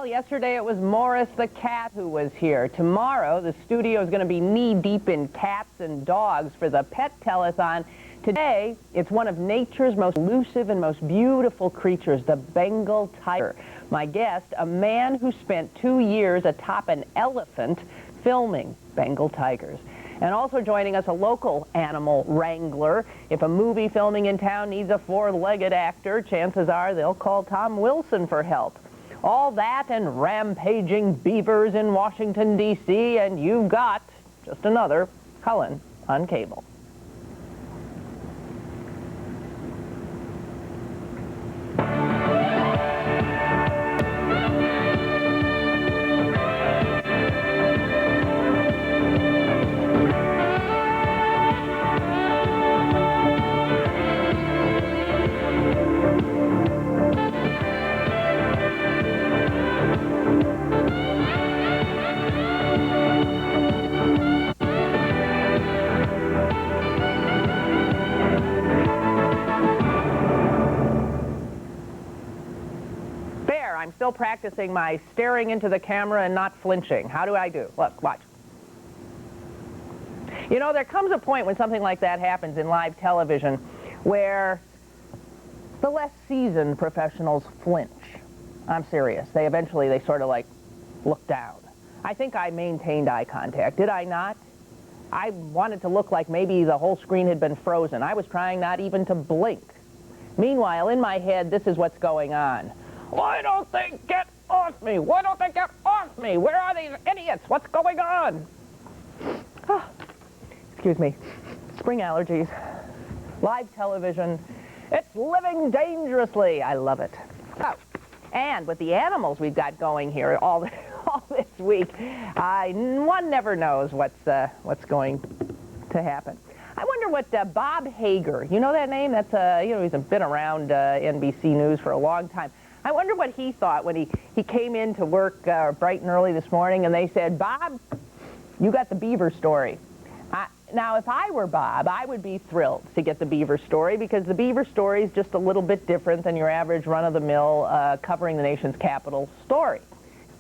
yesterday it was Morris the cat who was here. Tomorrow, the studio is going to be knee-deep in cats and dogs for the Pet Telethon. Today, it's one of nature's most elusive and most beautiful creatures, the Bengal tiger. My guest, a man who spent 2 years atop an elephant filming Bengal tigers. And also joining us, a local animal wrangler. If a movie filming in town needs a four-legged actor, chances are they'll call Tom Wilson for help. All that and rampaging beavers in Washington, D.C., and you've got just another Cullen on cable. I'm still practicing my staring into the camera and not flinching. How do I do? Look, watch. You know, there comes a point when something like that happens in live television where the less seasoned professionals flinch. I'm serious. They sort of like look down. I think I maintained eye contact. Did I not? I wanted to look like maybe the whole screen had been frozen. I was trying not even to blink. Meanwhile, in my head, this is what's going on. Why don't they get off me? Why don't they get off me? Where are these idiots? What's going on? Oh, excuse me. Spring allergies. Live television. It's living dangerously. I love it. Oh, and with the animals we've got going here all this week, one never knows what's going to happen. I wonder what Bob Hager, you know that name? That's he's been around NBC News for a long time. I wonder what he thought when he came in to work bright and early this morning, and they said, "Bob, you got the beaver story." Now, if I were Bob, I would be thrilled to get the beaver story, because the beaver story is just a little bit different than your average run-of-the-mill covering the nation's capital story.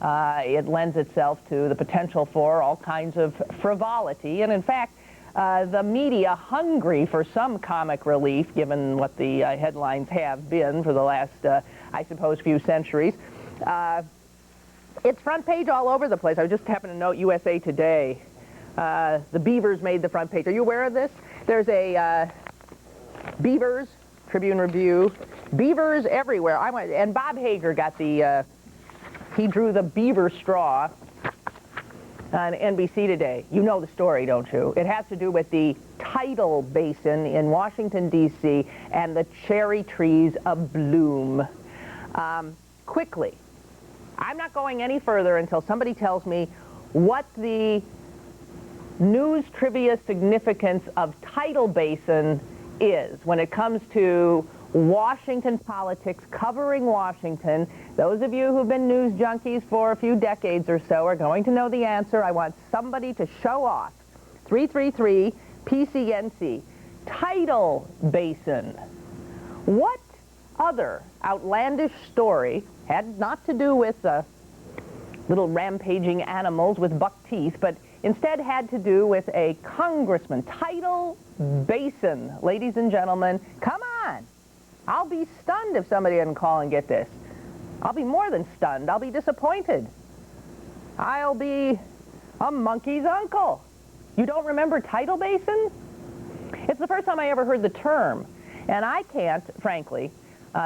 It lends itself to the potential for all kinds of frivolity, and in fact, the media, hungry for some comic relief, given what the headlines have been for the last, I suppose, few centuries. It's front page all over the place. I just happened to note USA Today. The beavers made the front page. Are you aware of this? There's a Beavers, Tribune Review, beavers everywhere. And Bob Hager got he drew the beaver straw on NBC Today. You know the story, don't you? It has to do with the tidal basin in Washington, D.C., and the cherry trees abloom. Quickly, I'm not going any further until somebody tells me what the news trivia significance of tidal basin is when it comes to Washington politics, covering Washington. Those of you who've been news junkies for a few decades or so are going to know the answer. I want somebody to show off. 333 PCNC. Tidal basin. What other outlandish story had not to do with little rampaging animals with buck teeth, but instead had to do with a congressman? Tidal basin. Ladies and gentlemen, come on. I'll be stunned if somebody doesn't call and get this. I'll be more than stunned. I'll be disappointed. I'll be a monkey's uncle. You don't remember tidal basin? It's the first time I ever heard the term. And I can't, frankly,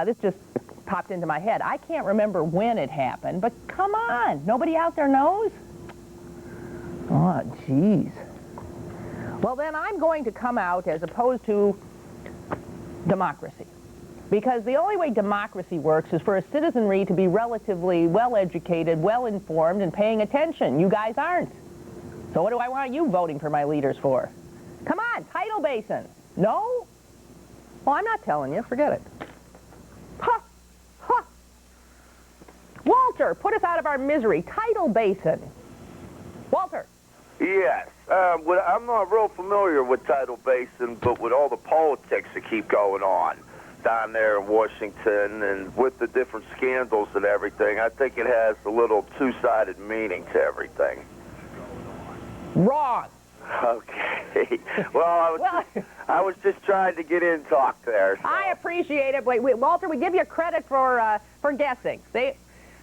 this just popped into my head. I can't remember when it happened, but come on. Nobody out there knows? Oh, jeez. Well, then I'm going to come out as opposed to democracy. Because the only way democracy works is for a citizenry to be relatively well-educated, well-informed, and paying attention. You guys aren't. So what do I want you voting for my leaders for? Come on, tidal basin. No? Well, I'm not telling you. Forget it. Ha! Ha! Walter, put us out of our misery. Tidal basin. Walter. Yes. I'm not real familiar with tidal basin, but with all the politics that keep going on. down there in Washington, and with the different scandals and everything, I think it has a little two-sided meaning to everything. Wrong. Okay. Well, I was just trying to get in talk there. So. I appreciate it. Wait, Walter, we give you credit for guessing. See?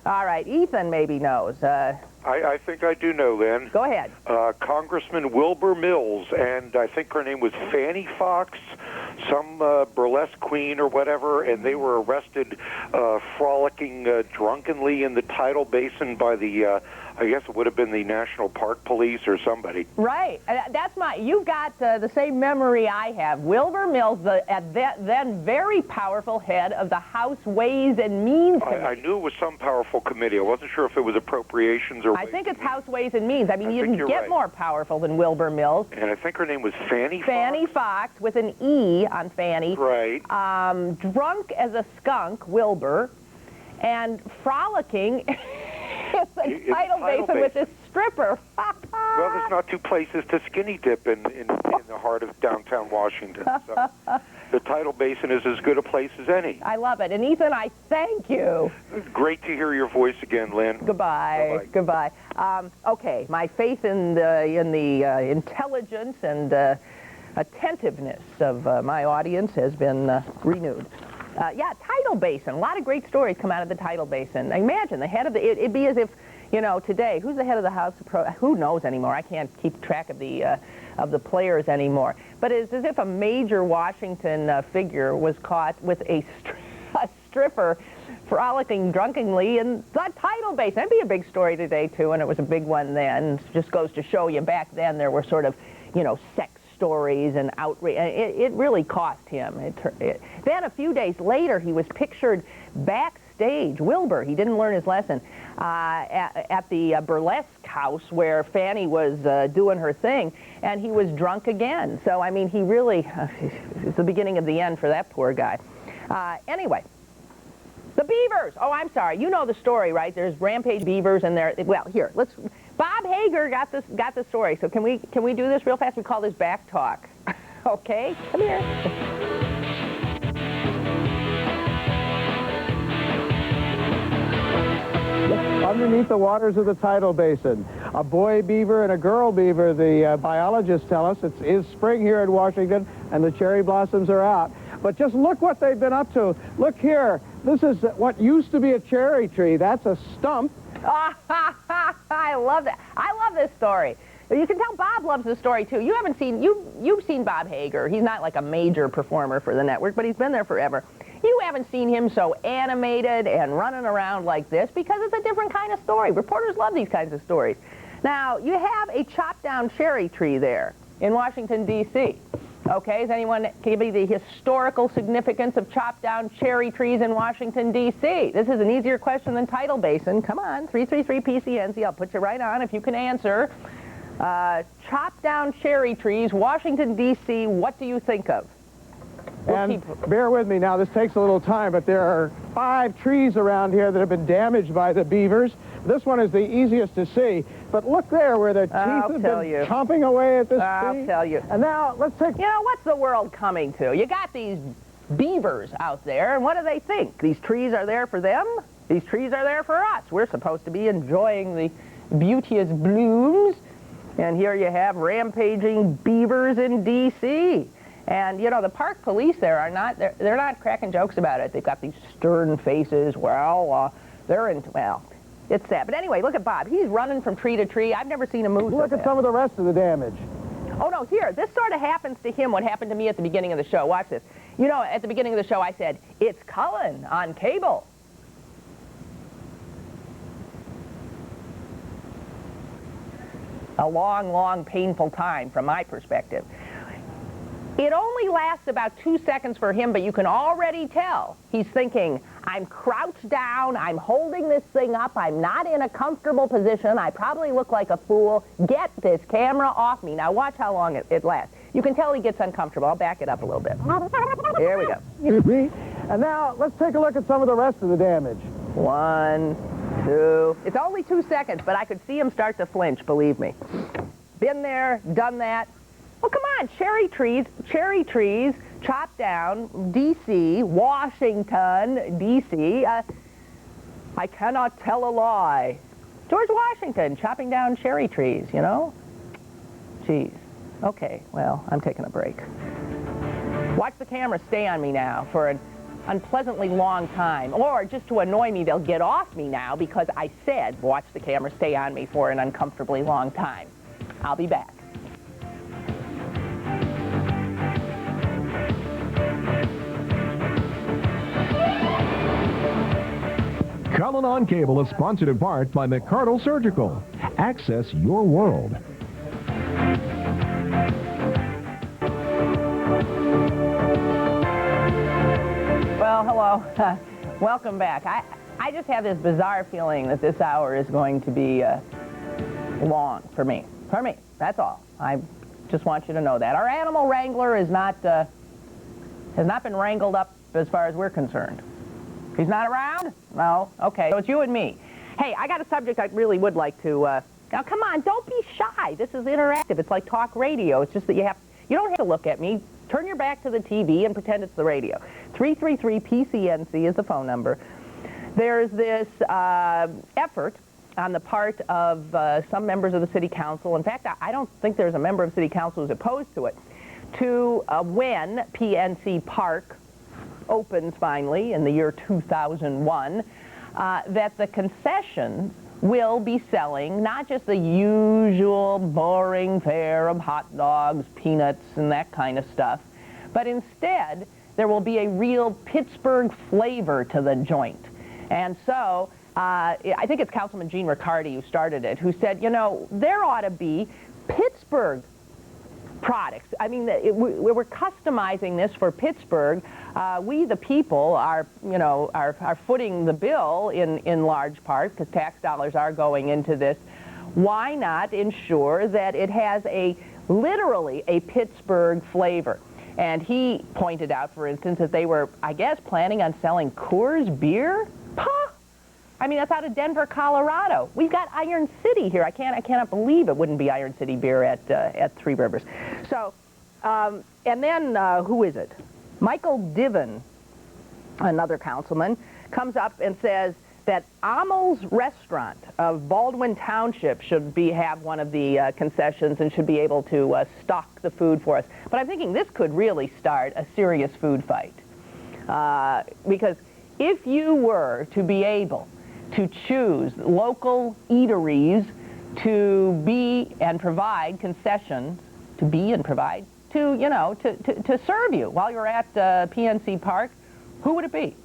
All right, Ethan maybe knows. I think I do know, Lynn. Go ahead. Congressman Wilbur Mills, and I think her name was Fanny Fox, some burlesque queen or whatever, and they were arrested frolicking drunkenly in the tidal basin by the, I guess it would have been the National Park Police or somebody. Right. You've got the same memory I have. Wilbur Mills, then very powerful head of the House Ways and Means Committee. I knew it was some powerful committee. I wasn't sure if it was appropriations or... I think it's House Ways and Means. I mean, you didn't get more powerful than Wilbur Mills. And I think her name was Fanny Fox? Fanny Fox, with an E on Fanny. Right. Drunk as a skunk, Wilbur, and frolicking... It's the tidal basin with this stripper. Well, there's not two places to skinny dip in the heart of downtown Washington. So the tidal basin is as good a place as any. I love it. And Ethan, I thank you. Great to hear your voice again, Lynn. Goodbye. Goodbye. Okay, my faith in the intelligence and attentiveness of my audience has been renewed. Yeah, tidal basin. A lot of great stories come out of the tidal basin. Imagine the head of it'd be as if, you know, today, who's the head of the House of who knows anymore? I can't keep track of the players anymore. But it's as if a major Washington figure was caught with a stripper frolicking drunkenly in the tidal basin. That'd be a big story today, too, and it was a big one then. It just goes to show you, back then there were sort of, you know, sex stories and outrage. It really cost him. Then a few days later, he was pictured backstage. Wilbur, he didn't learn his lesson, at the burlesque house where Fanny was doing her thing, and he was drunk again. So, I mean, he really, it's the beginning of the end for that poor guy. Anyway. The beavers. Oh, I'm sorry. You know the story, right? There's rampage beavers, and there. Well, here, let's. Bob Hager got the story. So can we do this real fast? We call this back talk. Okay, come here. Underneath the waters of the tidal basin, a boy beaver and a girl beaver. The biologists tell us it is spring here in Washington, and the cherry blossoms are out. But just look what they've been up to. Look here. This is what used to be a cherry tree. That's a stump. I love that. I love this story. You can tell Bob loves the story, too. You haven't seen, you've seen Bob Hager. He's not like a major performer for the network, but he's been there forever. You haven't seen him so animated and running around like this because it's a different kind of story. Reporters love these kinds of stories. Now, you have a chopped down cherry tree there in Washington, D.C. Okay, does anyone give me the historical significance of chopped down cherry trees in Washington, D.C.? This is an easier question than tidal basin. Come on, 333 PCNC. I'll put you right on if you can answer. Chopped down cherry trees, Washington, D.C., what do you think of? And bear with me now, this takes a little time, but there are 5 trees around here that have been damaged by the beavers. This one is the easiest to see, but look there where their teeth have been chomping away at this tree. I'll tell you. And now, let's take... You know, what's the world coming to? You got these beavers out there, and what do they think? These trees are there for them? These trees are there for us. We're supposed to be enjoying the beauteous blooms, and here you have rampaging beavers in D.C., and, you know, the park police there are not, they're not cracking jokes about it. They've got these stern faces. Well, it's sad. But anyway, look at Bob. He's running from tree to tree. I've never seen him move. Look at some of the rest of the damage. Oh, no, here. This sort of happens to him what happened to me at the beginning of the show. Watch this. You know, at the beginning of the show, I said, it's Cullen on cable. A long, long, painful time from my perspective. It only lasts about 2 seconds for him, but you can already tell he's thinking, I'm crouched down, I'm holding this thing up, I'm not in a comfortable position, I probably look like a fool, get this camera off me. Now watch how long it lasts. You can tell he gets uncomfortable. I'll back it up a little bit. Here we go. And now let's take a look at some of the rest of the damage. 1, 2. It's only 2 seconds, but I could see him start to flinch, believe me. Been there, done that. Well, come on, cherry trees chopped down D.C., Washington, D.C. I cannot tell a lie. George Washington chopping down cherry trees, you know? Jeez. Okay, well, I'm taking a break. Watch the camera stay on me now for an unpleasantly long time. Or just to annoy me, they'll get off me now because I said watch the camera stay on me for an uncomfortably long time. I'll be back. Cullen on Cable is sponsored in part by McCardle Surgical. Access your world. Well, hello. Welcome back. I just have this bizarre feeling that this hour is going to be long for me. For me, that's all. I just want you to know that. Our animal wrangler is not, has not been wrangled up as far as we're concerned. He's not around? No? Okay, so it's you and me. Hey, I got a subject I really would like to, now come on, don't be shy. This is interactive. It's like talk radio. It's just that you don't have to look at me. Turn your back to the TV and pretend it's the radio. 333-PCNC is the phone number. There's this effort on the part of some members of the City Council. In fact, I don't think there's a member of City Council who's opposed to it, to when PNC Park opens finally in the year 2001, that the concessions will be selling not just the usual boring fare of hot dogs, peanuts, and that kind of stuff, but instead there will be a real Pittsburgh flavor to the joint. And so I think it's Councilman Gene Riccardi who started it, who said, you know, there ought to be Pittsburgh products. I mean, we're customizing this for Pittsburgh. We, the people, are footing the bill in large part because tax dollars are going into this. Why not ensure that it has literally a Pittsburgh flavor? And he pointed out, for instance, that they were, I guess, planning on selling Coors beer. Pah! I mean, that's out of Denver, Colorado. We've got Iron City here. I cannot believe it wouldn't be Iron City beer at Three Rivers. So, and then who is it? Michael Diven, another councilman, comes up and says that Amel's Restaurant of Baldwin Township should have one of the concessions and should be able to stock the food for us. But I'm thinking this could really start a serious food fight. Because if you were to be able to choose local eateries to be and provide concessions, to serve you while you're at PNC Park, who would it be?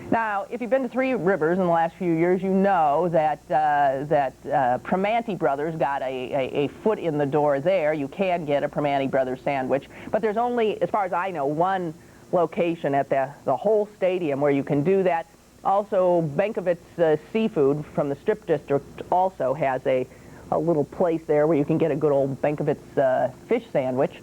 Now, if you've been to Three Rivers in the last few years, you know that Primanti Brothers got a foot in the door there. You can get a Primanti Brothers sandwich, but there's only, as far as I know, one location at the whole stadium where you can do that. Also, Benkovitz Seafood from the Strip District also has a little place there where you can get a good old Benkovitz fish sandwich.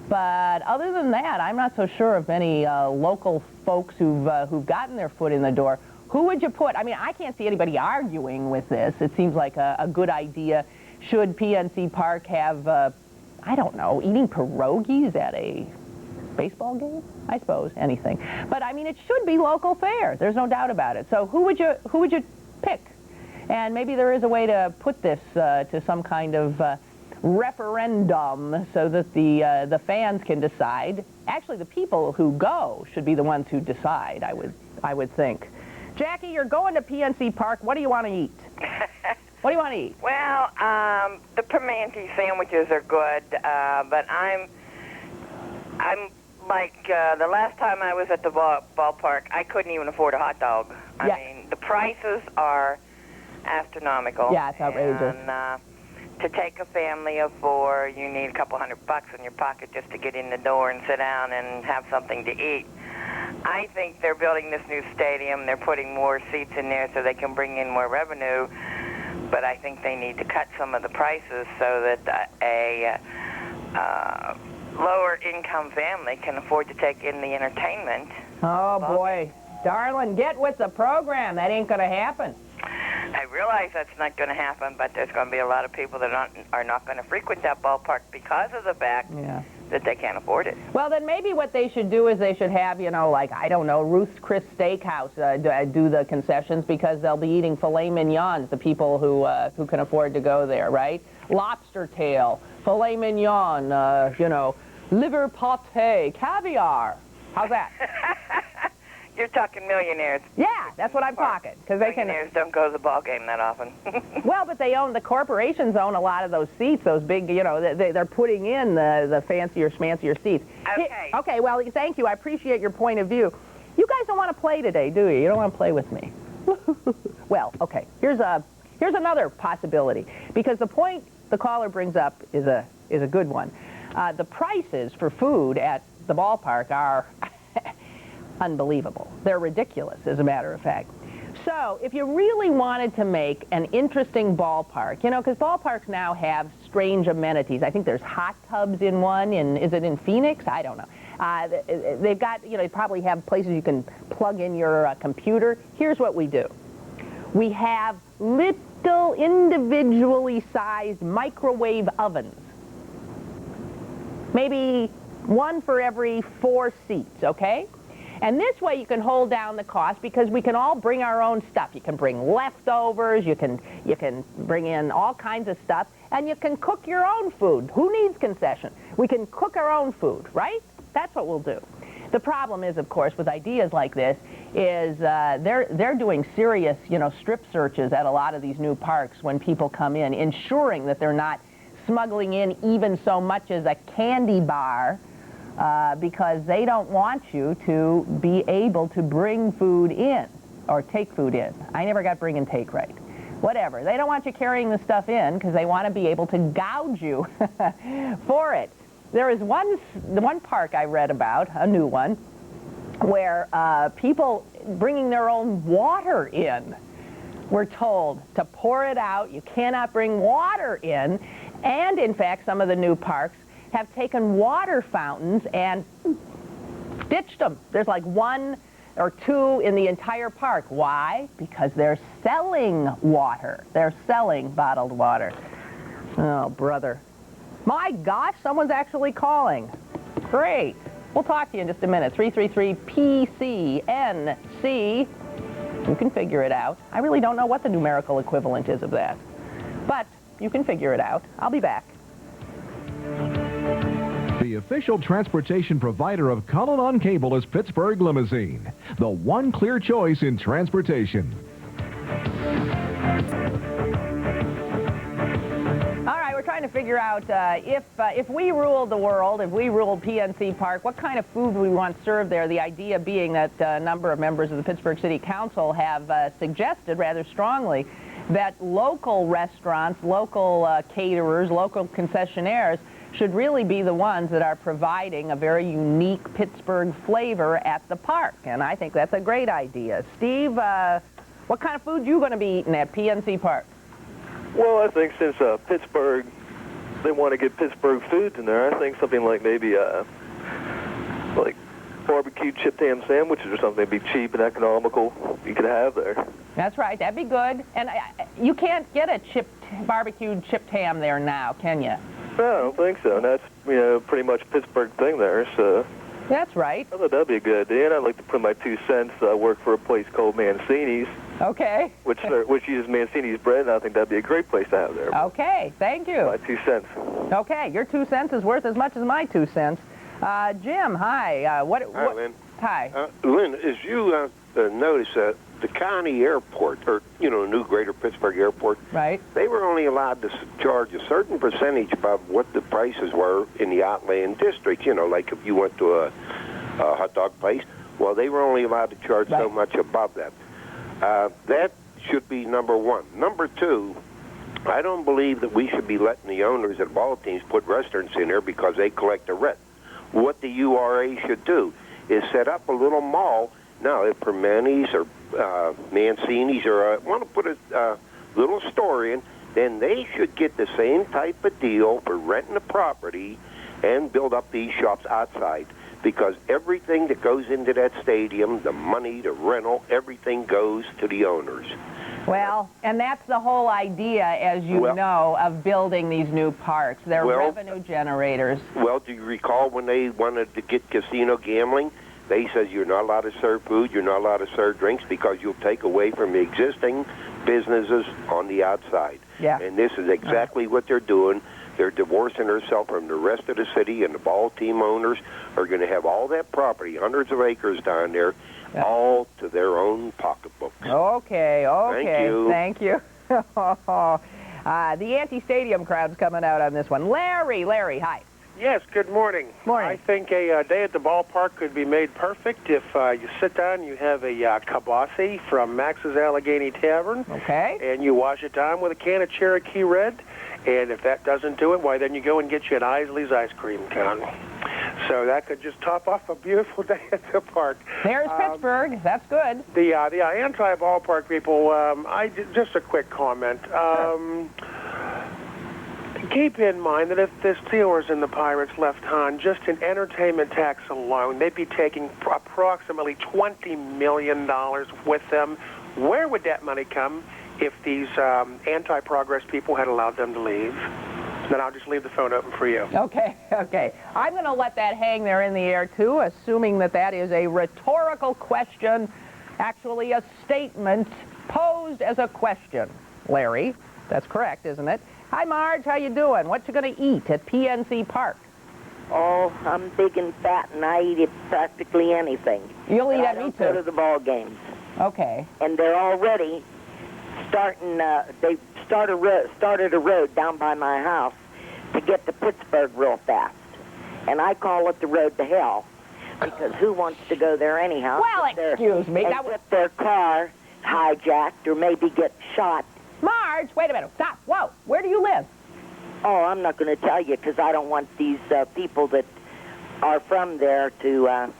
But other than that, I'm not so sure of any local folks who've gotten their foot in the door. Who would you put? I mean, I can't see anybody arguing with this. It seems like a good idea. Should PNC Park have, I don't know, eating pierogies at a baseball game? I suppose anything. But I mean, it should be local fare. There's no doubt about it. So who would you pick? And maybe there is a way to put this to some kind of referendum so that the fans can decide. Actually, the people who go should be the ones who decide, I would think. Jackie, you're going to PNC Park. What do you want to eat? What do you want to eat? Well, the Primanti sandwiches are good, but I'm like the last time I was at the ballpark, I couldn't even afford a hot dog. I mean, the prices are astronomical. Yeah, it's outrageous. And to take a family of four, you need a couple $100 in your pocket just to get in the door and sit down and have something to eat. I think they're building this new stadium. They're putting more seats in there so they can bring in more revenue. But I think they need to cut some of the prices so that a lower-income family can afford to take in the entertainment. Oh, boy. Darling, get with the program. That ain't going to happen. I realize that's not going to happen, but there's going to be a lot of people that are not going to frequent that ballpark because of the fact that they can't afford it. Well, then maybe what they should do is they should have, you know, like, I don't know, Ruth's Chris Steakhouse do the concessions, because they'll be eating filet mignons, the people who can afford to go there, right? Lobster tail, filet mignon, you know, liver pate, caviar. How's that? You're talking millionaires. Yeah, that's what I'm talking. Because they can. Millionaires don't go to the ball game that often. Well, but the corporations own a lot of those seats, those big, you know, they're putting in the fancier, schmancier seats. Okay. Okay, well, thank you. I appreciate your point of view. You guys don't want to play today, do you? You don't want to play with me. Well, okay, here's another possibility, because the point the caller brings up is a good one. The prices for food at the ballpark are unbelievable. They're ridiculous, as a matter of fact. So if you really wanted to make an interesting ballpark, you know, because ballparks now have strange amenities. I think there's hot tubs in one, is it in Phoenix? I don't know. They've got, you know, they probably have places you can plug in your computer. Here's what we do. We have little individually sized microwave ovens. Maybe one for every 4 seats, okay? And this way you can hold down the cost, because we can all bring our own stuff. You can bring leftovers, you can bring in all kinds of stuff, and you can cook your own food. Who needs concession? We can cook our own food, right? That's what we'll do. The problem is, of course, with ideas like this, is they're doing serious, you know, strip searches at a lot of these new parks when people come in, ensuring that they're not smuggling in even so much as a candy bar, because they don't want you to be able to bring food in, or take food in. I never got bring and take right. Whatever. They don't want you carrying the stuff in, because they want to be able to gouge you for it. There is one park I read about, a new one, where people bringing their own water in were told to pour it out. You cannot bring water in. And in fact, some of the new parks have taken water fountains and ditched them. There's like 1 or 2 in the entire park. Why? Because they're selling water. They're selling bottled water. Oh, brother. My gosh, someone's actually calling. Great. We'll talk to you in just a minute. 333-PCNC. You can figure it out. I really don't know what the numerical equivalent is of that. But you can figure it out. I'll be back. The official transportation provider of Cullen on Cable is Pittsburgh Limousine, the one clear choice in transportation. All right, we're trying to figure out if we ruled the world, if we ruled PNC Park, what kind of food we want served there. The idea being that a number of members of the Pittsburgh City Council have suggested rather strongly that local restaurants, local caterers, local concessionaires should really be the ones that are providing a very unique Pittsburgh flavor at the park. And I think that's a great idea. Steve, what kind of food are you going to be eating at PNC Park? Well, I think since Pittsburgh, they want to get Pittsburgh foods in there, I think something like maybe like barbecue chipped ham sandwiches or something would be cheap and economical you could have there. That's right. That'd be good. And you can't get a barbecued chipped ham there now, can you? No, I don't think so. And that's, you know, pretty much a Pittsburgh thing there, so... That's right. I thought that'd be a good idea, and I'd like to put my 2 cents. I work for a place called Mancini's. Okay. Which uses Mancini's bread, and I think that'd be a great place to have there. Okay, thank you. My 2 cents. Okay, your 2 cents is worth as much as my 2 cents. Jim, hi. Hi, Lynn. Hi. Lynn, as you notice that the county airport, or, you know, new Greater Pittsburgh Airport, right, they were only allowed to charge a certain percentage above what the prices were in the outlying districts. You know, like if you went to a hot dog place, well, they were only allowed to charge so much above that. That should be number one. Number two, I don't believe that we should be letting the owners of ball teams put restaurants in there because they collect the rent. What the URA should do is set up a little mall. Now, if Permanis or Mancini's or want to put a little store in, then they should get the same type of deal for renting the property and build up these shops outside. because everything that goes into that stadium, the money, the rental, everything goes to the owners. Well, and that's the whole idea, as you know, of building these new parks. They're revenue generators. Well, do you recall when they wanted to get casino gambling? They said you're not allowed to serve food, you're not allowed to serve drinks because you'll take away from the existing businesses on the outside. Yeah. And this is exactly what they're doing. They're divorcing themselves from the rest of the city, and the ball team owners are going to have all that property, hundreds of acres down there, all to their own pocketbooks. Okay. Thank you. The anti-stadium crowd's coming out on this one. Larry, hi. Yes, good morning. Morning. I think a day at the ballpark could be made perfect if you sit down, you have a kibasi from Max's Allegheny Tavern. Okay. And you wash it down with a can of Cherokee Red. And if that doesn't do it, why, then you go and get you an Isley's ice cream cone. So that could just top off a beautiful day at the park. There's Pittsburgh. That's good. The anti-ballpark people, just a quick comment. Keep in mind that if the Steelers and the Pirates left Han just in entertainment tax alone, they'd be taking approximately $20 million with them. Where would that money come if these anti-progress people had allowed them to leave? Then I'll just leave the phone open for you. Okay. I'm going to let that hang there in the air, too, assuming that is a rhetorical question, actually a statement posed as a question. Larry, that's correct, isn't it? Hi, Marge. How you doing? What you going to eat at PNC Park? Oh, I'm big and fat, and I eat practically anything. You'll eat at me, too. I don't go to the ball games. Okay. And they're already starting, they started a road down by my house to get to Pittsburgh real fast. And I call it the road to hell, because who wants to go there anyhow? Well, excuse me. And get their car hijacked or maybe get shot. Marge, wait a minute. Stop. Whoa. Where do you live? Oh, I'm not going to tell you because I don't want these people that are from there to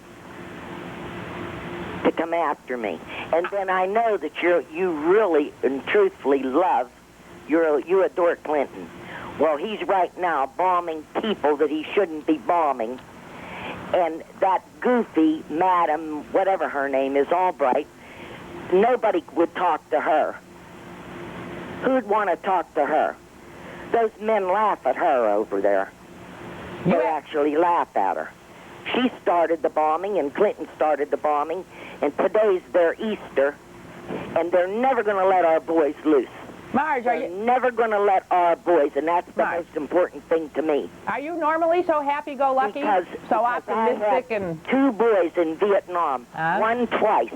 come after me. And then I know that you really and truthfully love, you adore Clinton. Well, he's right now bombing people that he shouldn't be bombing. And that goofy Madam, whatever her name is, Albright, nobody would talk to her. Who'd want to talk to her? Those men laugh at her over there. They actually laugh at her. She started the bombing, and Clinton started the bombing, and today's their Easter, and they're never going to let our boys loose. Marge, they're never going to let our boys, and that's the most important thing to me. Are you normally so happy-go-lucky, so optimistic? I had 2 boys in Vietnam, one twice,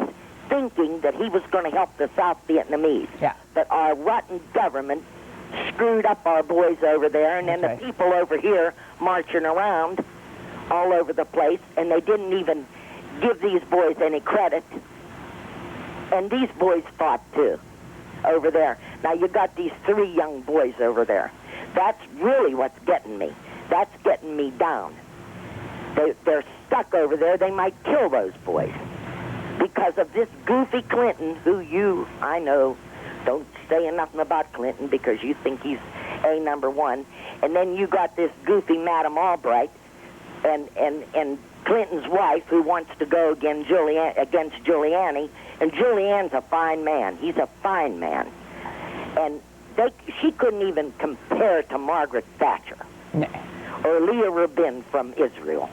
thinking that he was going to help the South Vietnamese. Yeah. But our rotten government screwed up our boys over there, and then the people over here marching around all over the place, and they didn't even give these boys any credit. And these boys fought, too, over there. Now, you got these 3 young boys over there. That's really what's getting me. That's getting me down. They're stuck over there. They might kill those boys because of this goofy Clinton, who I know, don't say nothing about Clinton because you think he's #1. And then you got this goofy Madam Albright and Clinton's wife who wants to go against Giuliani. And Giuliani's a fine man. He's a fine man. And she couldn't even compare to Margaret Thatcher or Leah Rabin from Israel.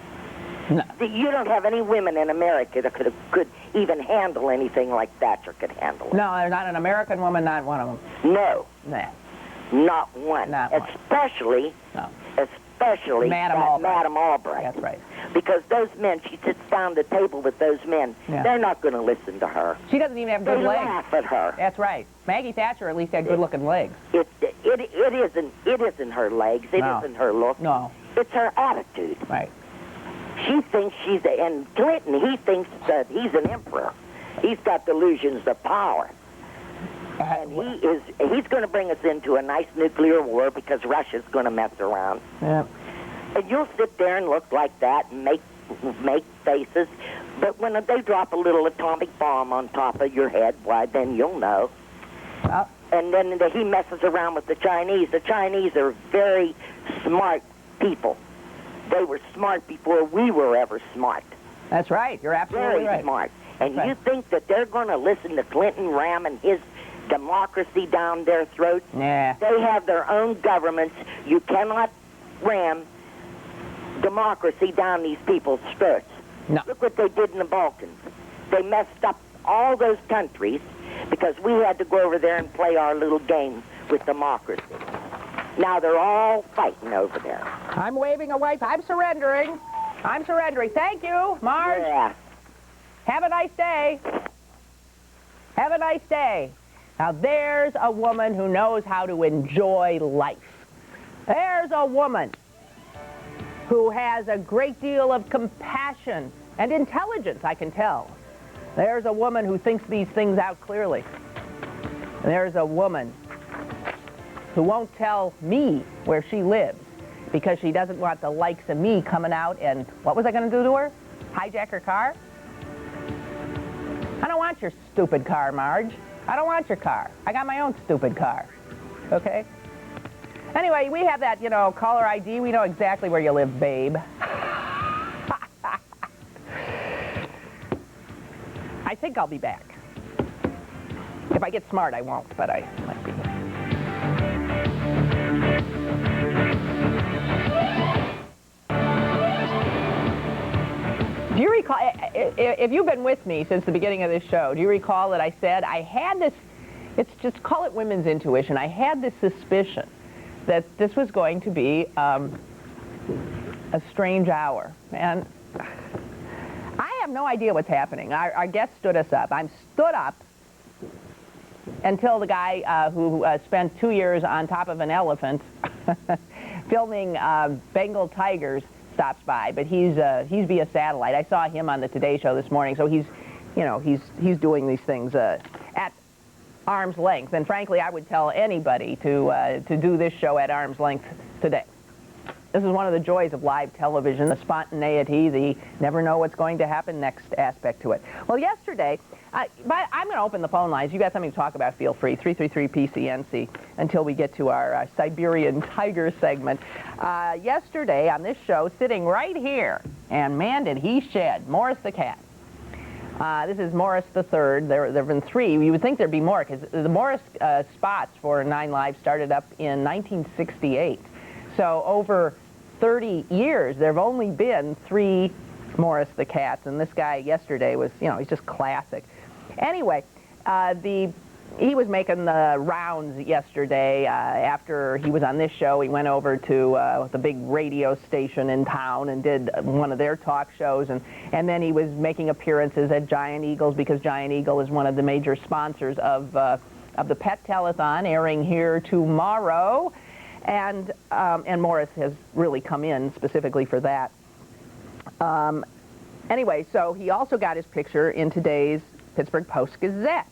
No. You don't have any women in America that could even handle anything like Thatcher could handle it. No, there's not an American woman, not one of them. No. Nah. Not one. Not one. Especially Madam Albright. That's right. Because those men, she sits down at the table with those men. Yeah. They're not going to listen to her. She doesn't even have good they legs. Laugh at her. That's right. Maggie Thatcher at least had good-looking legs. It isn't her legs. It isn't her look. No. It's her attitude. Right. She thinks and Clinton, he thinks that he's an emperor. He's got delusions of power. And he's going to bring us into a nice nuclear war because Russia's going to mess around. Yeah. And you'll sit there and look like that and make faces. But when they drop a little atomic bomb on top of your head, why, then you'll know. And then he messes around with the Chinese. The Chinese are very smart people. They were smart before we were ever smart. That's right. You're absolutely Very right. smart. And Right. you think that they're going to listen to Clinton ramming his democracy down their throats? Yeah. They have their own governments. You cannot ram democracy down these people's throats. No. Look what they did in the Balkans. They messed up all those countries because we had to go over there and play our little game with democracy. Now they're all fighting over there. I'm waving a white. I'm surrendering. I'm surrendering. Thank you, Marge. Yeah. Have a nice day. Have a nice day. Now, there's a woman who knows how to enjoy life. There's a woman who has a great deal of compassion and intelligence, I can tell. There's a woman who thinks these things out clearly. There's a woman who won't tell me where she lives because she doesn't want the likes of me coming out and, what was I going to do to her? Hijack her car? I don't want your stupid car, Marge. I don't want your car. I got my own stupid car. Okay? Anyway, we have that, caller ID. We know exactly where you live, babe. I think I'll be back. If I get smart, I won't, but I might be. Do you recall, if you've been with me since the beginning of this show, do you recall that I said I had this, it's just call it women's intuition, I had this suspicion that this was going to be a strange hour. And I have no idea what's happening. Our guest stood us up. I'm stood up until the guy who spent 2 years on top of an elephant filming Bengal tigers stops by, but he's via satellite. I saw him on the Today Show this morning, so he's doing these things at arm's length. And frankly, I would tell anybody to do this show at arm's length today. This is one of the joys of live television, the spontaneity, the never know what's going to happen next aspect to it. Well, yesterday, but I'm going to open the phone lines. You got something to talk about, feel free, 333-PCNC, until we get to our Siberian tiger segment. Yesterday on this show, sitting right here, and man, did he shed, Morris the cat. This is Morris the Third. There have been three. You would think there'd be more, because the Morris spots for 9 Live started up in 1968. So over 30 years, there have only been 3 Morris the Cats, and this guy yesterday was, he's just classic. Anyway, he was making the rounds yesterday. After he was on this show, he went over to the big radio station in town and did one of their talk shows, and then he was making appearances at Giant Eagles because Giant Eagle is one of the major sponsors of the Pet Telethon, airing here tomorrow. And Morris has really come in specifically for that. Anyway, so he also got his picture in today's Pittsburgh Post-Gazette.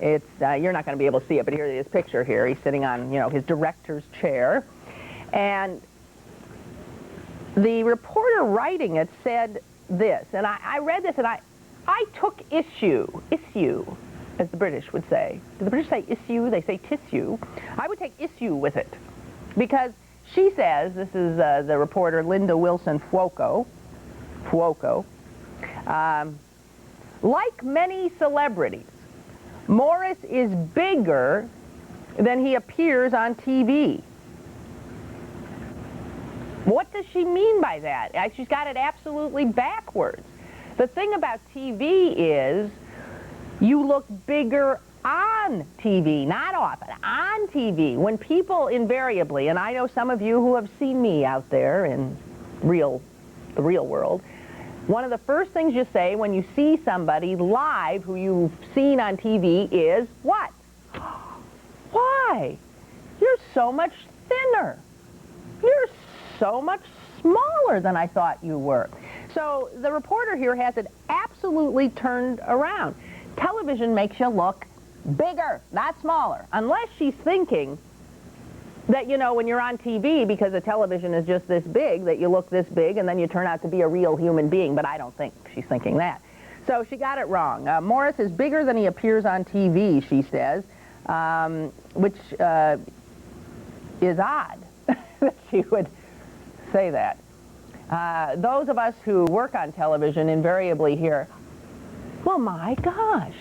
It's you're not going to be able to see it, but here is his picture here. He's sitting on, his director's chair. And the reporter writing it said this, and I read this, and I took issue, as the British would say. Do the British say issue? They say tissue. I would take issue with it. Because she says, this is the reporter Linda Wilson Fuoco, like many celebrities, Morris is bigger than he appears on TV. What does she mean by that? She's got it absolutely backwards. The thing about TV is you look bigger on TV, not often, on TV. When people invariably, and I know some of you who have seen me out there in the real world, one of the first things you say when you see somebody live who you've seen on TV is, what? Why? You're so much thinner. You're so much smaller than I thought you were. So the reporter here has it absolutely turned around. Television makes you look bigger, not smaller, unless she's thinking that, when you're on TV, because the television is just this big, that you look this big, and then you turn out to be a real human being, but I don't think she's thinking that. So she got it wrong. Morris is bigger than he appears on TV, she says, which is odd that she would say that. Those of us who work on television invariably hear, well, my gosh,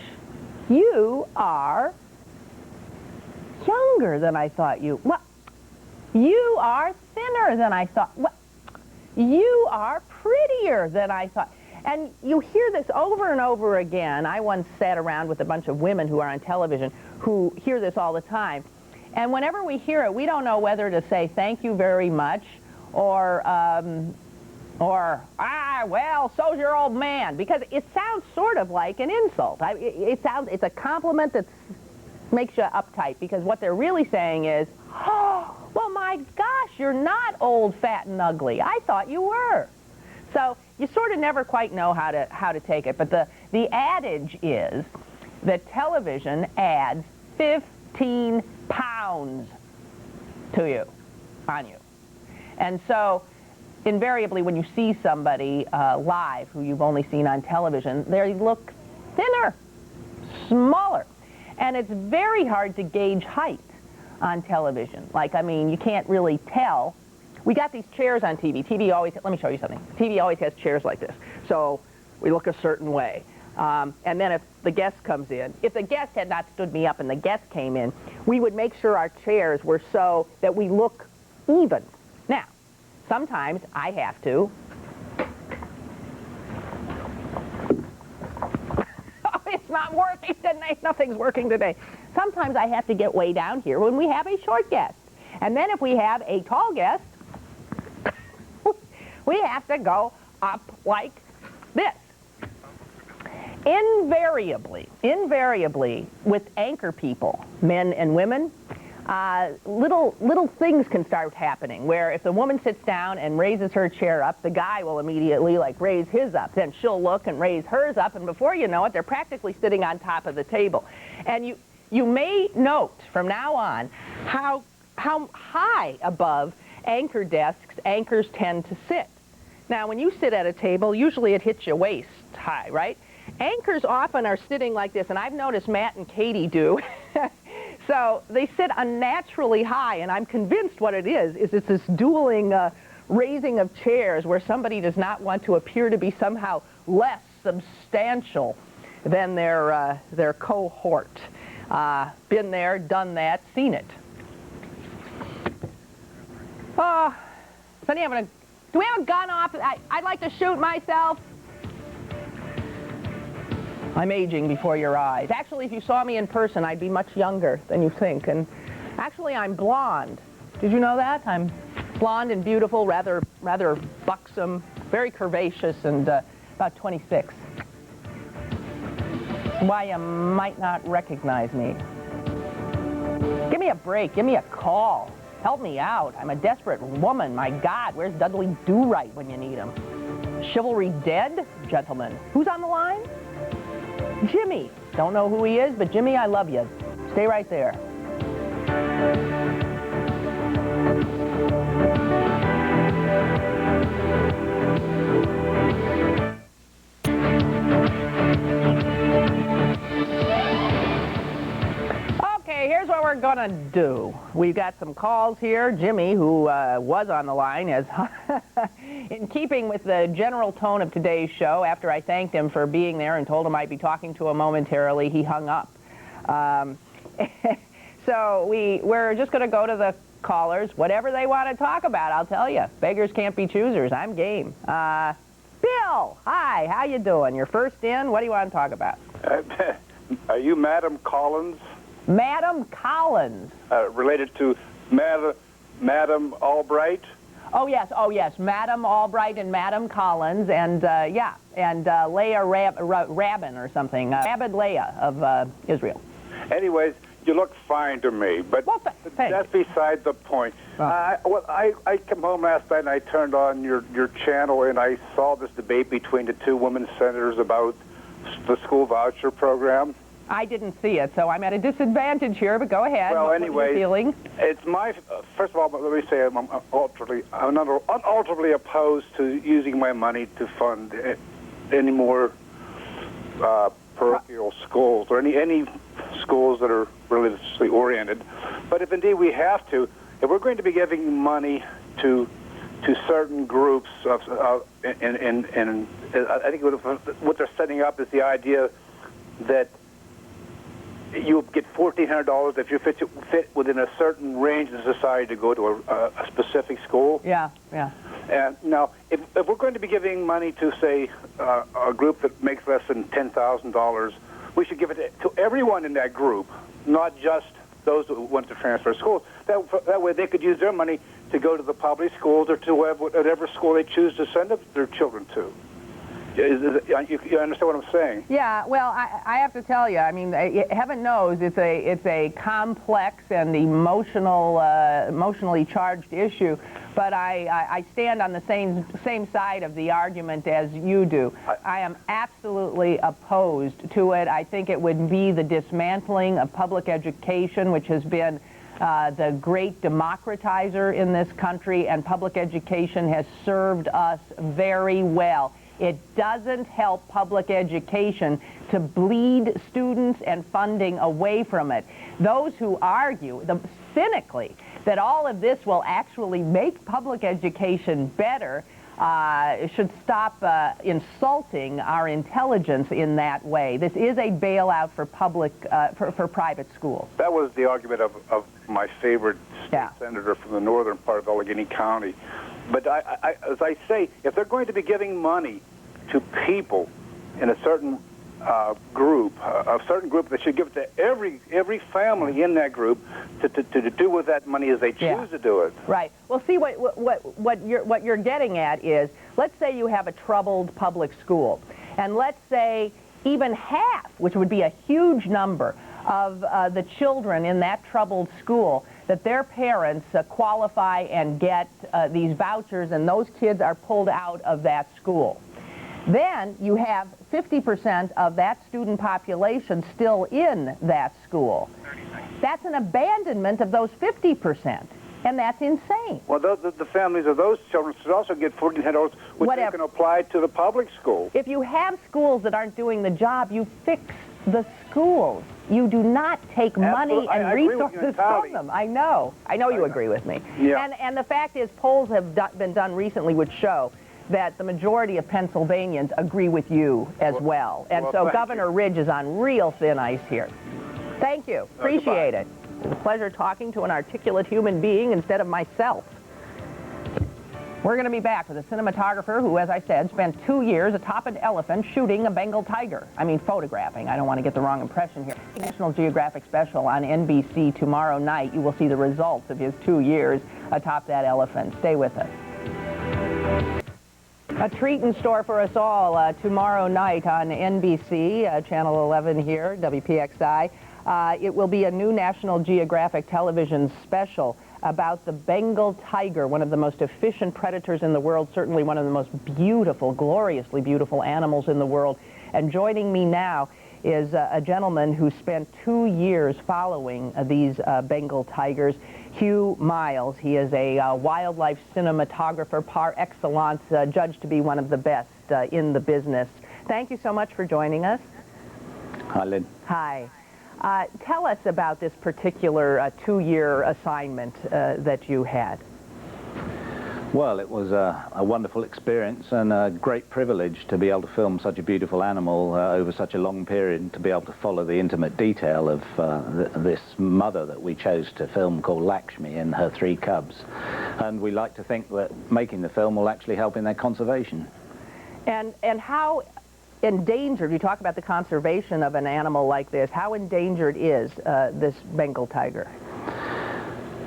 you are younger than I thought you. What? You are thinner than I thought. What? You are prettier than I thought. And you hear this over and over again. I once sat around with a bunch of women who are on television who hear this all the time. And whenever we hear it, we don't know whether to say thank you very much or well, so's your old man, because it sounds sort of like an insult. It's a compliment that makes you uptight, because what they're really saying is, oh, well, my gosh, you're not old, fat, and ugly. I thought you were. So you sort of never quite know how to take it. But the adage is that television adds 15 pounds to you, on you. And so invariably when you see somebody live who you've only seen on television, they look thinner, smaller. And it's very hard to gauge height on television. Like, I mean, you can't really tell. We got these chairs on TV. TV always, let me show you something. TV always has chairs like this. So we look a certain way. And then if the guest comes in, if the guest had not stood me up and the guest came in, we would make sure our chairs were so that we look even. Now, sometimes I have to. Oh, it's not working today. Nothing's working today. Sometimes I have to get way down here when we have a short guest. And then if we have a tall guest, we have to go up like this. Invariably, with anchor people, men and women, little things can start happening where if the woman sits down and raises her chair up, the guy will immediately raise his up. Then she'll look and raise hers up, and before you know it, they're practically sitting on top of the table. And you may note from now on how high above anchor desks anchors tend to sit. Now, when you sit at a table, usually it hits your waist high, right? Anchors often are sitting like this, and I've noticed Matt and Katie do. So they sit unnaturally high, and I'm convinced what it is it's this dueling raising of chairs where somebody does not want to appear to be somehow less substantial than their cohort. Been there, done that, seen it. Do we have a gun off? I'd like to shoot myself. I'm aging before your eyes. Actually, if you saw me in person, I'd be much younger than you think. And actually, I'm blonde. Did you know that? I'm blonde and beautiful, rather buxom, very curvaceous, and about 26. Why you might not recognize me. Give me a break. Give me a call. Help me out. I'm a desperate woman. My God, where's Dudley Do-Right when you need him? Chivalry dead? Gentlemen. Who's on the line? Jimmy. Don't know who he is, but Jimmy, I love you. Stay right there. Here's what we're gonna do. We've got some calls here. Jimmy, who was on the line, is in keeping with the general tone of today's show. After I thanked him for being there and told him I'd be talking to him momentarily, he hung up. So we're just gonna go to the callers. Whatever they want to talk about, I'll tell you. Beggars can't be choosers. I'm game. Bill, hi. How you doing? You're first in. What do you want to talk about? Are you Madam Collins? Madam Collins. Related to Madam Albright? Oh, yes. Madam Albright and Madam Collins, and Leah Rabin or something. Rabid Leah of Israel. Anyways, you look fine to me, but that's beside the point. I came home last night and I turned on your channel and I saw this debate between the two women senators about the school voucher program. I didn't see it, so I'm at a disadvantage here, but go ahead. Well, anyway, what are you feeling? It's my, first of all, let me say I'm unalterably opposed to using my money to fund any more parochial schools or any schools that are religiously oriented. But if indeed we have to, if we're going to be giving money to to certain groups and I think what they're setting up is the idea that you'll get $1,400 if you fit within a certain range in society to go to a specific school. Yeah, yeah. And now, if we're going to be giving money to, say, a group that makes less than $10,000, we should give it to everyone in that group, not just those who want to transfer schools. That way they could use their money to go to the public schools or to whatever school they choose to send their children to. You understand what I'm saying? Yeah, well, I have to tell you, I mean, heaven knows it's a complex and emotionally charged issue, but I stand on the same side of the argument as you do. I am absolutely opposed to it. I think it would be the dismantling of public education, which has been the great democratizer in this country, and public education has served us very well. It doesn't help public education to bleed students and funding away from it. Those who argue cynically that all of this will actually make public education better should stop insulting our intelligence in that way. This is a bailout for for private schools. That was the argument of my favorite state senator from the northern part of Allegheny County. But as I say, if they're going to be giving money to people in a certain group, they should give it to every family in that group to do with that money as they choose to do it. Right. Well, see, what you're getting at is, let's say you have a troubled public school, and let's say even half, which would be a huge number, of the children in that troubled school, that their parents qualify and get these vouchers, and those kids are pulled out of that school. Then you have 50% of that student population still in that school. That's an abandonment of those 50%, and that's insane. Well, the families of those children should also get $1,400, which they can apply to the public school. If you have schools that aren't doing the job, you fix the schools. You do not take money and resources from them. I know you agree with me. Yeah. And the fact is, polls have been done recently which show that the majority of Pennsylvanians agree with you as well. And so Governor Ridge is on real thin ice here. Thank you. Appreciate it. It's a pleasure talking to an articulate human being instead of myself. We're going to be back with a cinematographer who, as I said, spent 2 years atop an elephant shooting a Bengal tiger. I mean, photographing. I don't want to get the wrong impression here. National Geographic special on NBC tomorrow night. You will see the results of his 2 years atop that elephant. Stay with us. A treat in store for us all tomorrow night on NBC, Channel 11 here, WPXI. It will be a new National Geographic television special about the Bengal tiger, one of the most efficient predators in the world, certainly one of the most beautiful, gloriously beautiful animals in the world. And joining me now is a gentleman who spent 2 years following these Bengal tigers, Hugh Miles. He is a wildlife cinematographer par excellence, judged to be one of the best in the business. Thank you so much for joining us. Hi, Lynn. Hi. Tell us about this particular 2-year assignment that you had. Well, it was a wonderful experience and a great privilege to be able to film such a beautiful animal over such a long period, and to be able to follow the intimate detail of this mother that we chose to film, called Lakshmi, and her 3 cubs. And we like to think that making the film will actually help in their conservation. And how endangered, you talk about the conservation of an animal like this, how endangered is this Bengal tiger?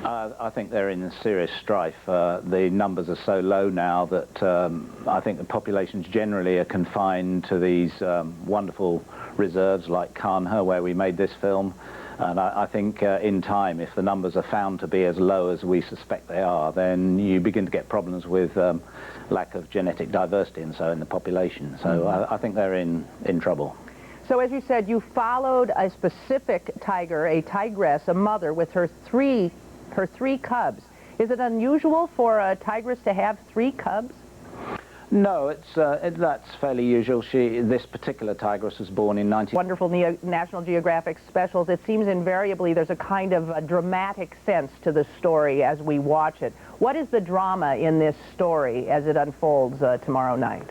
I think they're in serious strife. The numbers are so low now that I think the populations generally are confined to these wonderful reserves like Kanha, where we made this film. And I think in time, if the numbers are found to be as low as we suspect they are, then you begin to get problems with lack of genetic diversity and so in the population. So I think they're in trouble. So as you said, you followed a specific tiger, a tigress, a mother with her three cubs. Is it unusual for a tigress to have 3 cubs? No, that's fairly usual. This particular tigress was born in 19... Wonderful National Geographic specials. It seems invariably there's a kind of a dramatic sense to the story as we watch it. What is the drama in this story as it unfolds tomorrow night?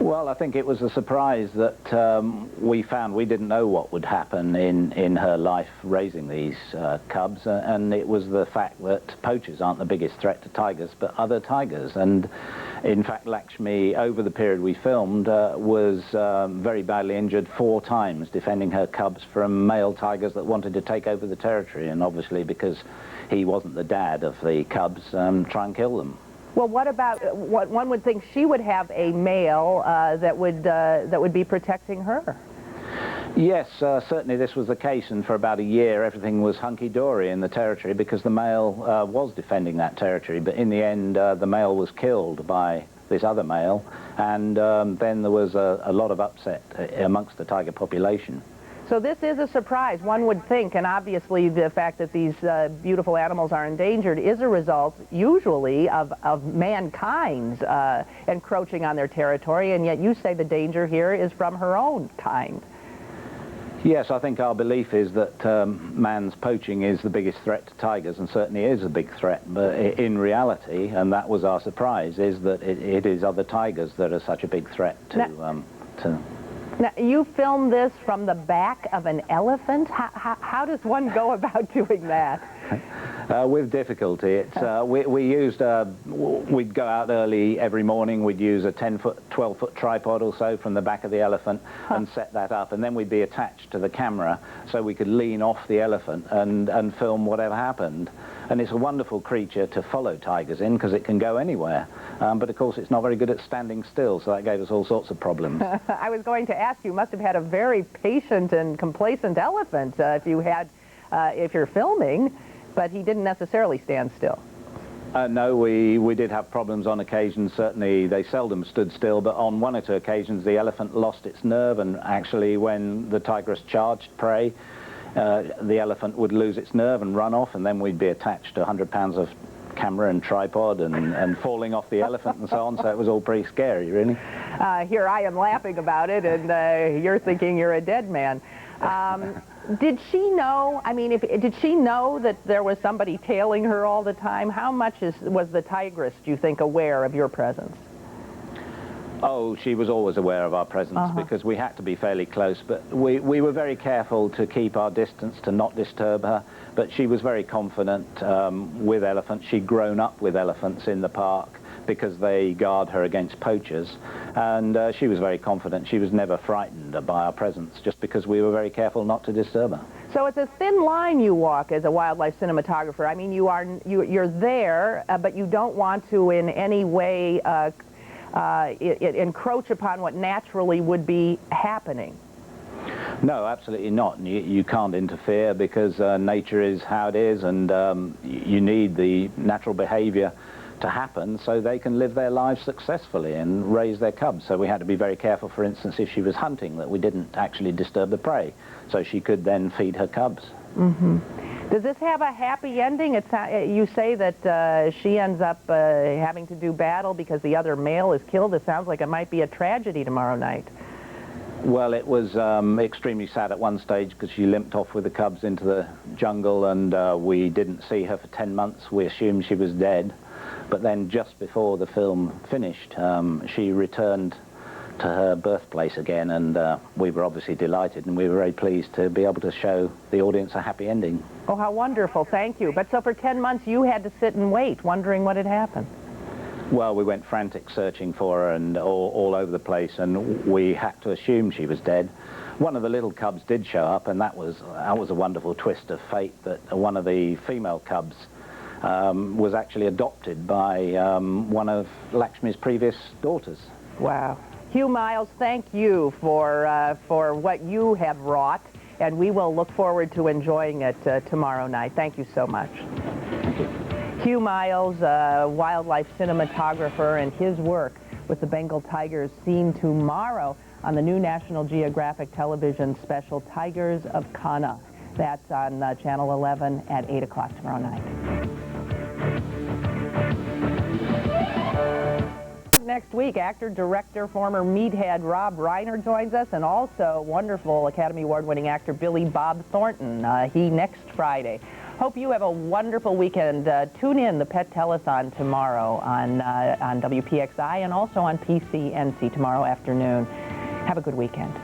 Well, I think it was a surprise that we found. We didn't know what would happen in her life raising these cubs, and it was the fact that poachers aren't the biggest threat to tigers, but other tigers. And in fact, Lakshmi, over the period we filmed, was very badly injured 4 times defending her cubs from male tigers that wanted to take over the territory, and obviously because he wasn't the dad of the cubs, try and kill them. Well, what about, one would think she would have a male that would be protecting her. Yes, certainly this was the case, and for about a year everything was hunky-dory in the territory because the male was defending that territory, but in the end the male was killed by this other male, and then there was a lot of upset amongst the tiger population. So this is a surprise, one would think, and obviously the fact that these beautiful animals are endangered is a result, usually, of mankind's encroaching on their territory, and yet you say the danger here is from her own kind. Yes, I think our belief is that man's poaching is the biggest threat to tigers, and certainly is a big threat, but in reality, and that was our surprise, is that it is other tigers that are such a big threat to... Now, you filmed this from the back of an elephant? How does one go about doing that? With difficulty. It's, we'd go out early every morning, we'd use a 10-foot, 12-foot tripod or so from the back of the elephant and set that up, and then we'd be attached to the camera so we could lean off the elephant and film whatever happened. And it's a wonderful creature to follow tigers in because it can go anywhere. But of course it's not very good at standing still, so that gave us all sorts of problems. I was going to ask, you must have had a very patient and complacent elephant if you're filming, but he didn't necessarily stand still. No, we did have problems on occasion. Certainly they seldom stood still, but on 1 or 2 occasions the elephant lost its nerve, and actually when the tigress charged prey, the elephant would lose its nerve and run off, and then we'd be attached to 100 pounds of camera and tripod and falling off the elephant and so on, so it was all pretty scary, really. Here I am laughing about it, and you're thinking you're a dead man. Did she know, did she know that there was somebody tailing her all the time? How much was the tigress, do you think, aware of your presence? Oh, she was always aware of our presence because we had to be fairly close, but we were very careful to keep our distance, to not disturb her, but she was very confident with elephants. She'd grown up with elephants in the park because they guard her against poachers, and she was very confident. She was never frightened by our presence just because we were very careful not to disturb her. So it's a thin line you walk as a wildlife cinematographer. I mean, you're there, but you don't want to in any way encroach upon what naturally would be happening. No, absolutely not. You can't interfere because nature is how it is, and you need the natural behavior to happen so they can live their lives successfully and raise their cubs. So we had to be very careful, for instance, if she was hunting, that we didn't actually disturb the prey, so she could then feed her cubs. Does this have a happy ending? You say that she ends up having to do battle because the other male is killed. It sounds like it might be a tragedy tomorrow night. Well, it was extremely sad at one stage because she limped off with the cubs into the jungle, and we didn't see her for 10 months. We assumed she was dead. But then just before the film finished, she returned to her birthplace again, and we were obviously delighted, and we were very pleased to be able to show the audience a happy ending. Oh, how wonderful. Thank you. But so for 10 months you had to sit and wait, wondering what had happened. Well, we went frantic searching for her and all over the place, and we had to assume she was dead. One of the little cubs did show up, and that was a wonderful twist of fate, that one of the female cubs was actually adopted by one of Lakshmi's previous daughters. Wow. Hugh Miles, thank you for what you have wrought, and we will look forward to enjoying it tomorrow night. Thank you so much. Hugh Miles, wildlife cinematographer, and his work with the Bengal tigers seen tomorrow on the new National Geographic television special, Tigers of Kanha. That's on Channel 11 at 8 o'clock tomorrow night. next week, actor, director, former Meathead Rob Reiner joins us, and also wonderful Academy Award-winning actor Billy Bob Thornton. He next Friday. Hope you have a wonderful weekend. Tune in the Pet Telethon tomorrow on WPXI and also on PCNC tomorrow afternoon. Have a good weekend.